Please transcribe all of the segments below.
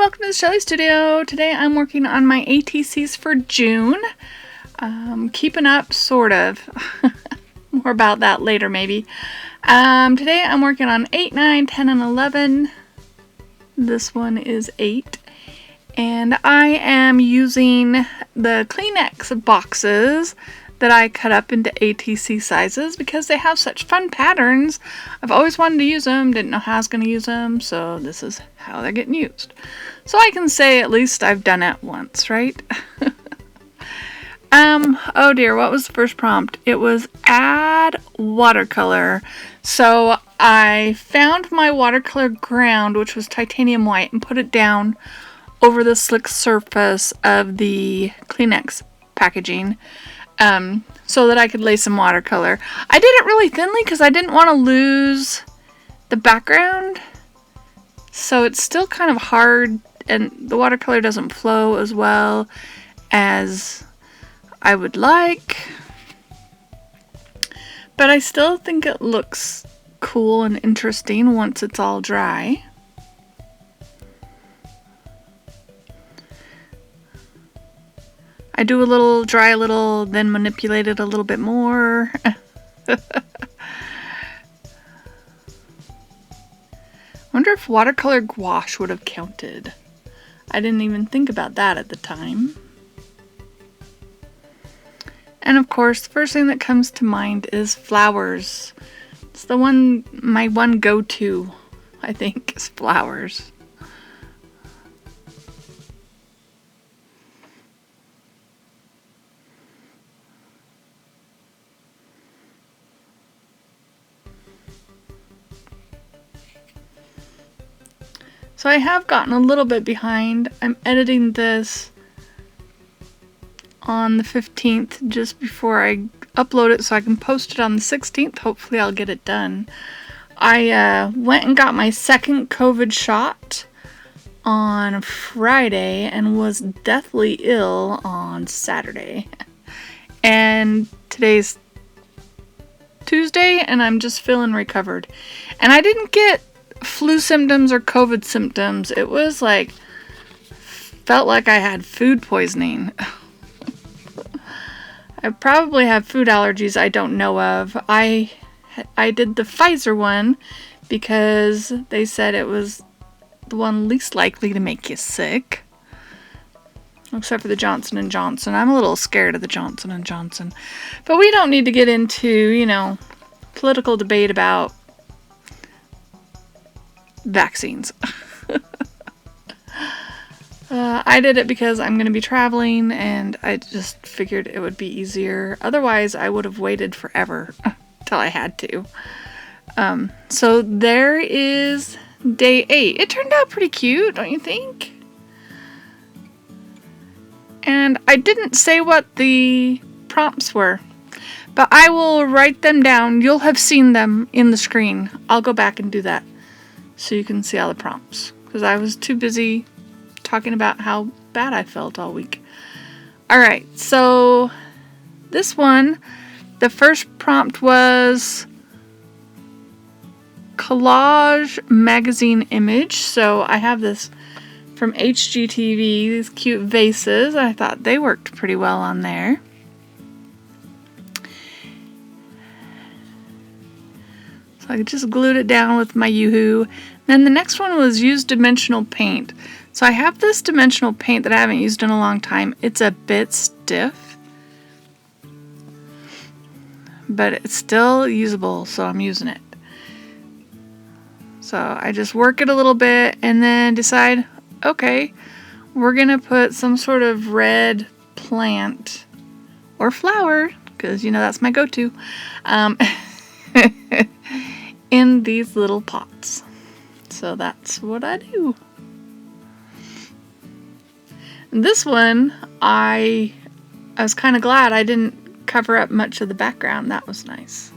welcome to the Shelly Studio. Today I'm working on my ATCs for June. Keeping up, sort of. More about that later, maybe. Today I'm working on 8, 9, 10, and 11. This one is 8. And I am using the Kleenex boxes that I cut up into ATC sizes because they have such fun patterns. I've always wanted to use them, didn't know how I was going to use them, so this is how they're getting used. So I can say at least I've done it once, right? Oh dear, what was the first prompt? It was add watercolor. So I found my watercolor ground, which was titanium white, and put it down over the slick surface of the Kleenex packaging. So that I could lay some watercolor. I did it really thinly because I didn't want to lose the background. So it's still kind of hard, and the watercolor doesn't flow as well as I would like. But I still think it looks cool and interesting once it's all dry. I do a little, dry a little, then manipulate it a little bit more. Wonder if watercolor gouache would have counted. I didn't even think about that at the time. And of course, the first thing that comes to mind is flowers. It's the one, my one go-to, I think, is flowers. So I have gotten a little bit behind. I'm editing this on the 15th just before I upload it so I can post it on the 16th. Hopefully I'll get it done. I went and got my second COVID shot on Friday and was deathly ill on Saturday. And today's Tuesday and I'm just feeling recovered. And I didn't get flu symptoms or COVID symptoms. It was like, felt like I had food poisoning. I probably have food allergies I don't know of. I did the Pfizer one because they said it was the one least likely to make you sick. Except for the Johnson & Johnson. I'm a little scared of the Johnson & Johnson. But we don't need to get into, political debate about vaccines. I did it because I'm going to be traveling and I just figured it would be easier. Otherwise, I would have waited forever till I had to. So there is day 8. It turned out pretty cute, don't you think? And I didn't say what the prompts were, but I will write them down. You'll have seen them in the screen. I'll go back and do that so you can see all the prompts, because I was too busy talking about how bad I felt all week. Alright, so this one, the first prompt was Collage magazine image. So I have this from HGTV, these cute vases. I thought they worked pretty well on there. So I just glued it down with my Yoo-hoo. Then the next one was use dimensional paint. So I have this dimensional paint that I haven't used in a long time. It's a bit stiff, but it's still usable, so I'm using it. So I just work it a little bit and then decide, okay, we're gonna put some sort of red plant or flower, because that's my go-to, in these little pots. So that's what I do. This one, I was kind of glad I didn't cover up much of the background. That was nice.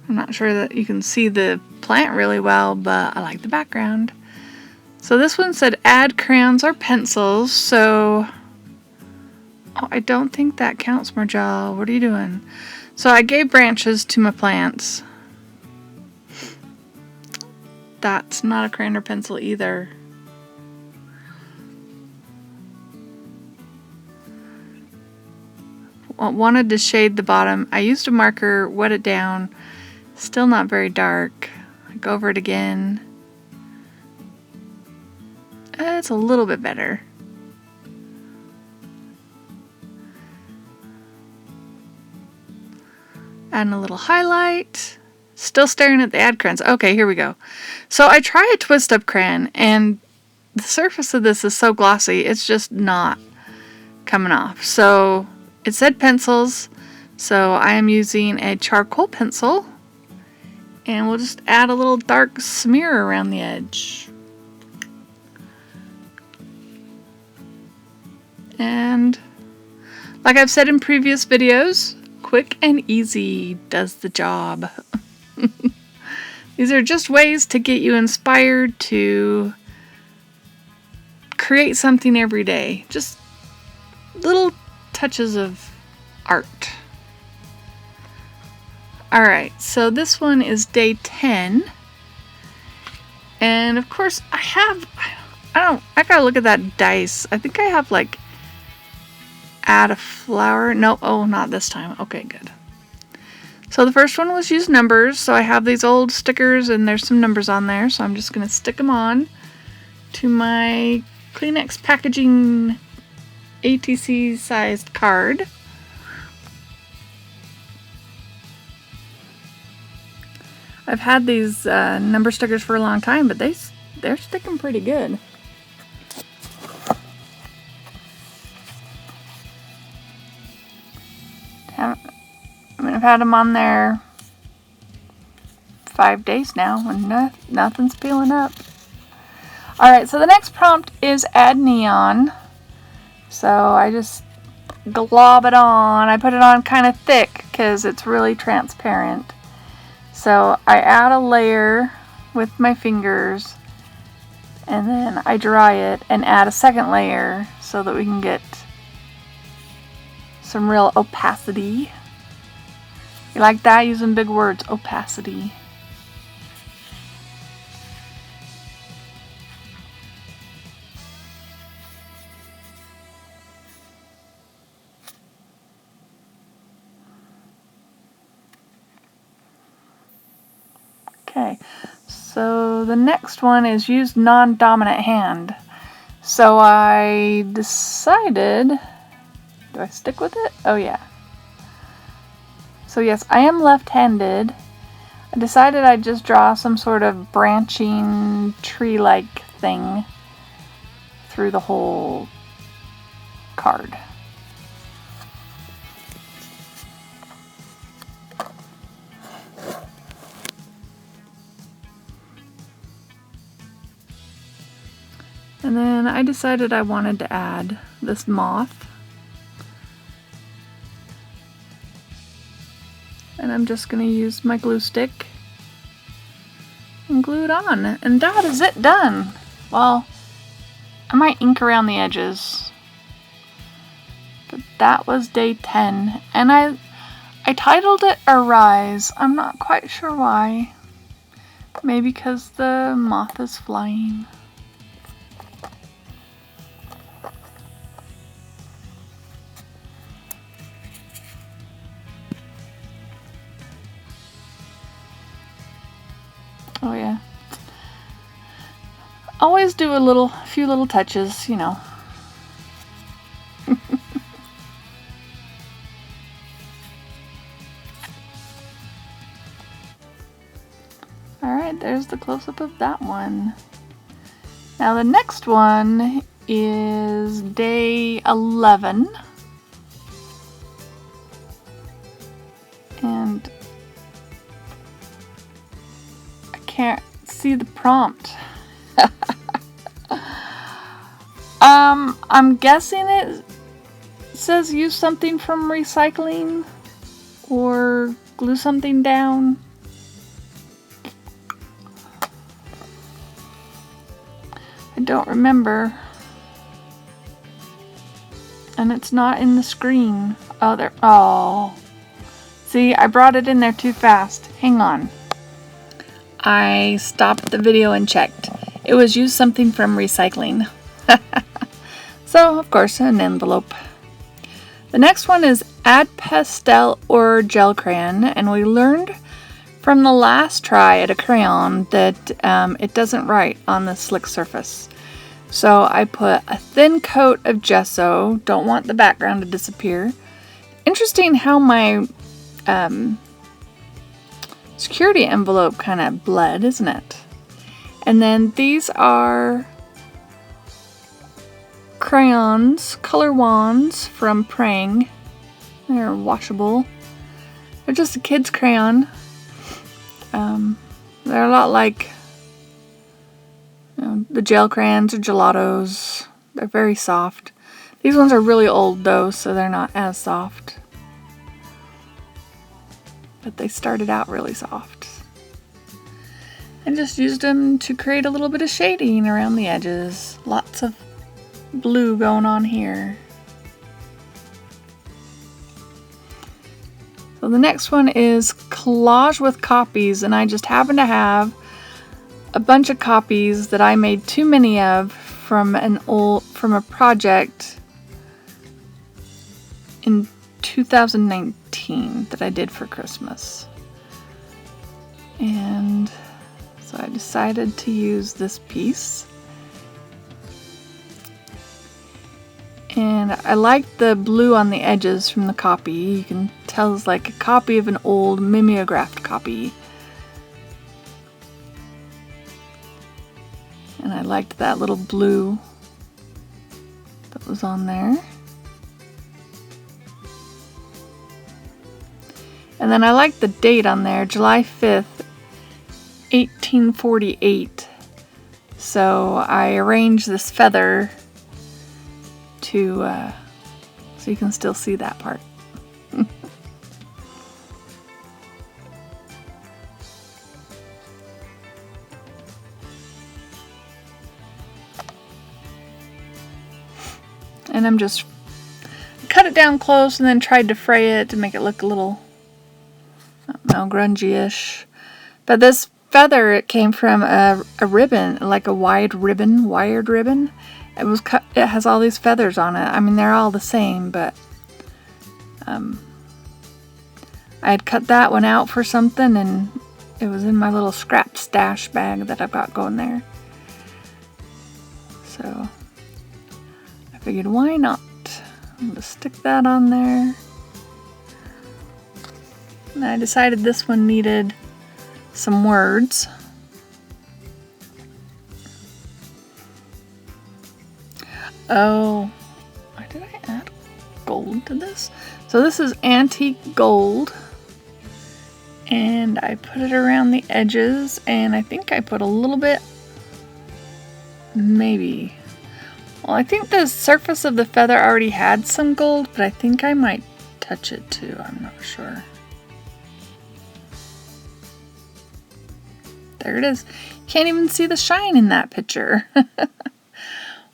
I'm not sure that you can see the plant really well, but I like the background. So this one said add crayons or pencils. So, oh, I don't think that counts, Marjal. What are you doing? So I gave branches to my plants. that's not a crayon or pencil either. Wanted to shade the bottom. I used a marker, wet it down. Still not very dark. I go over it again. It's a little bit better. Adding a little highlight. Still staring at the ad crayons. Okay, here we go. So I try a twist up crayon and the surface of this is so glossy, it's just not coming off. So it said pencils, so I am using a charcoal pencil and we'll just add a little dark smear around the edge. And like I've said in previous videos, quick and easy does the job. These are just ways to get you inspired to create something every day. Just little touches of art. Alright, so this one is day 10. And of course I gotta look at that dice. I think I have like add a flower. No, oh, not this time. Okay, good. So the first one was use numbers. So I have these old stickers and there's some numbers on there. So I'm just going to stick them on to my Kleenex packaging ATC sized card. I've had these number stickers for a long time, but they're sticking pretty good. I've had them on there 5 days now and nothing's peeling up. Alright, so the next prompt is add neon. So I just glob it on. I put it on kind of thick because it's really transparent. So I add a layer with my fingers and then I dry it and add a second layer so that we can get some real opacity. You like that? Using big words, opacity. Okay, so the next one is use non-dominant hand. So I decided, do I stick with it? Oh yeah. So yes, I am left-handed. I decided I'd just draw some sort of branching tree-like thing through the whole card. And then I decided I wanted to add this moth. And I'm just going to use my glue stick and glue it on. And that is it done. Well, I might ink around the edges. But that was day 10. And I titled it Arise. I'm not quite sure why. Maybe because the moth is flying. Oh yeah. Always do a few little touches, you know. Alright, there's the close-up of that one. Now the next one is day 11. And can't see the prompt. I'm guessing it says use something from recycling or glue something down. I don't remember. And it's not in the screen. Oh, there. Oh. See, I brought it in there too fast. Hang on. I stopped the video and checked. It was used something from recycling. So, of course, an envelope. The next one is add pastel or gel crayon, and we learned from the last try at a crayon that it doesn't write on the slick surface. So I put a thin coat of gesso, don't want the background to disappear. Interesting how my security envelope kind of bled, isn't it? And then these are crayons, color wands from Prang. They're washable. They're just a kid's crayon. They're a lot like the gel crayons or gelatos. They're very soft. These ones are really old though, so they're not as soft. But they started out really soft. I just used them to create a little bit of shading around the edges. Lots of blue going on here. So the next one is collage with copies, and I just happen to have a bunch of copies that I made too many of from a project in 2019 that I did for Christmas. And so I decided to use this piece. And I like the blue on the edges from the copy. You can tell it's like a copy of an old mimeographed copy. And I liked that little blue that was on there. And then I like the date on there, July 5th, 1848. So I arranged this feather to so you can still see that part. And I'm just cut it down close and then tried to fray it to make it look a little, I don't know, grungy-ish. But this feather, it came from a ribbon, like a wired ribbon. It was cut. It has all these feathers on it. I mean, they're all the same, but I had cut that one out for something, and it was in my little scrap stash bag that I've got going there. So I figured, why not? I'm gonna stick that on there. And I decided this one needed some words. Oh, why did I add gold to this? So this is antique gold, and I put it around the edges, and I think I put a little bit, maybe. Well, I think the surface of the feather already had some gold, but I think I might touch it too. I'm not sure. There it is. Can't even see the shine in that picture.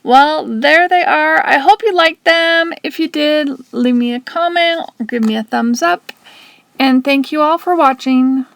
Well, there they are. I hope you liked them. If you did, leave me a comment or give me a thumbs up. And thank you all for watching.